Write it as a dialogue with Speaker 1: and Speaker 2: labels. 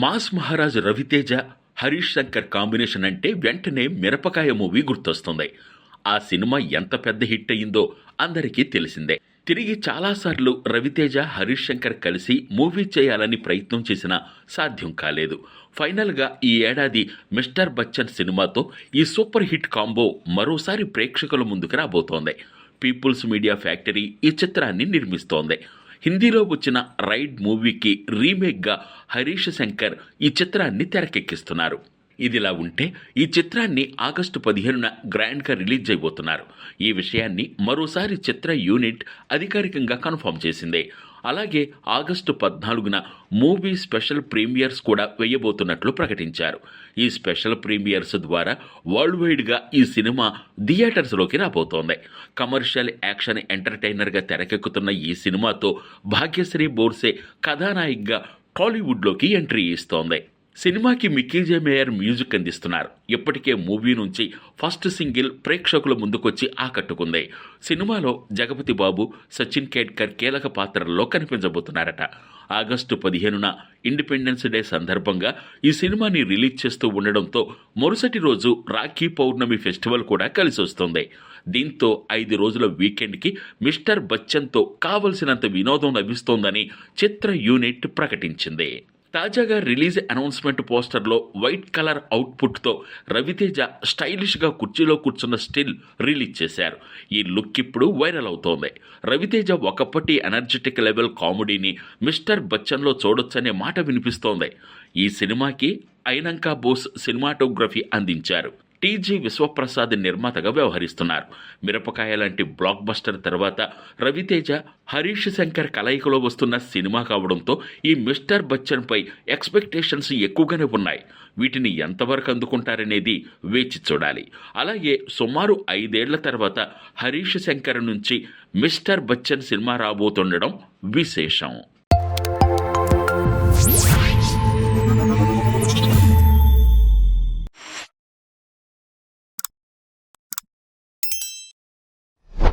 Speaker 1: Mass Maharaj Raviteja, Harish Shankar combination అంటే వెంటనే మిరపకాయ మూవీ గుర్తొస్తుంది. ఆ సినిమా ఎంత పెద్ద హిట్ అయ్యిందో అందరికీ తెలిసిందే. తిరిగి చాలాసార్లు రవితేజ, హరీష్ శంకర్ కలిసి మూవీ చేయాలని ప్రయత్నం చేసినా సాధ్యం కాలేదు. ఫైనల్గా ఈ ఏడాది మిస్టర్ బచ్చన్ సినిమాతో ఈ సూపర్ హిట్ కాంబో మరోసారి ప్రేక్షకుల ముందుకు రాబోతోంది. పీపుల్స్ మీడియా ఫ్యాక్టరీ ఈ చిత్రాన్ని నిర్మిస్తోంది. హిందీలో వచ్చిన రైడ్ మూవీకి రీమేక్గా హరీష్ శంకర్ ఈ చిత్రాన్ని తెరకెక్కిస్తున్నారు. ఇదిలా ఉంటే ఈ చిత్రాన్ని ఆగస్టు 15న గ్రాండ్గా రిలీజ్ చేయబోతున్నారు. ఈ విషయాన్ని మరోసారి చిత్ర యూనిట్ అధికారికంగా కన్ఫర్మ్ చేసింది. అలాగే ఆగస్టు 14న మూవీ స్పెషల్ ప్రీమియర్స్ కూడా వేయబోతున్నట్లు ప్రకటించారు. ఈ స్పెషల్ ప్రీమియర్స్ ద్వారా వరల్డ్ వైడ్గా ఈ సినిమా థియేటర్స్లోకి రాబోతోంది. కమర్షియల్ యాక్షన్ ఎంటర్టైనర్గా తెరకెక్కుతున్న ఈ సినిమాతో భాగ్యశ్రీ బోర్సే కథానాయికగా టాలీవుడ్లోకి ఎంట్రీ ఇస్తోంది. సినిమాకి మిక్కీ జే మేయర్ మ్యూజిక్ అందిస్తున్నారు. ఇప్పటికే మూవీ నుంచి ఫస్ట్ సింగిల్ ప్రేక్షకుల ముందుకొచ్చి ఆకట్టుకుంది. సినిమాలో జగపతి బాబు, సచిన్ కేడ్కర్ కీలక పాత్రల్లో కనిపించబోతున్నారట. ఆగస్టు 15న ఇండిపెండెన్స్ డే సందర్భంగా ఈ సినిమాని రిలీజ్ చేస్తూ ఉండడంతో మరుసటి రోజు రాఖీ పౌర్ణమి ఫెస్టివల్ కూడా కలిసొస్తుంది. దీంతో 5 రోజుల వీకెండ్కి మిస్టర్ బచ్చన్తో కావలసినంత వినోదం లభిస్తోందని చిత్ర యూనిట్ ప్రకటించింది. తాజాగా రిలీజ్ అనౌన్స్మెంట్ పోస్టర్లో వైట్ కలర్ అవుట్పుట్తో రవితేజ స్టైలిష్గా కుర్చీలో కూర్చున్న స్టిల్ రిలీజ్ చేశారు. ఈ లుక్ ఇప్పుడు వైరల్ అవుతోంది. రవితేజ ఒకప్పటి ఎనర్జెటిక్ లెవెల్ కామెడీని మిస్టర్ బచ్చన్లో చూడొచ్చనే మాట వినిపిస్తోంది. ఈ సినిమాకి ఐనంకా బోస్ సినిమాటోగ్రఫీ అందించారు. టీజీ విశ్వప్రసాద్ నిర్మాతగా వ్యవహరిస్తున్నారు. మిరపకాయ లాంటి బ్లాక్ బస్టర్ తర్వాత రవితేజ, హరీష్ శంకర్ కలయికలో వస్తున్న సినిమా కావడంతో ఈ మిస్టర్ బచ్చన్పై ఎక్స్పెక్టేషన్స్ ఎక్కువగానే ఉన్నాయి. వీటిని ఎంతవరకు అందుకుంటారనేది వేచి చూడాలి. అలాగే సుమారు 5 ఏళ్ల తర్వాత హరీష్ శంకర్ నుంచి మిస్టర్ బచ్చన్ సినిమా రాబోతుండడం విశేషం.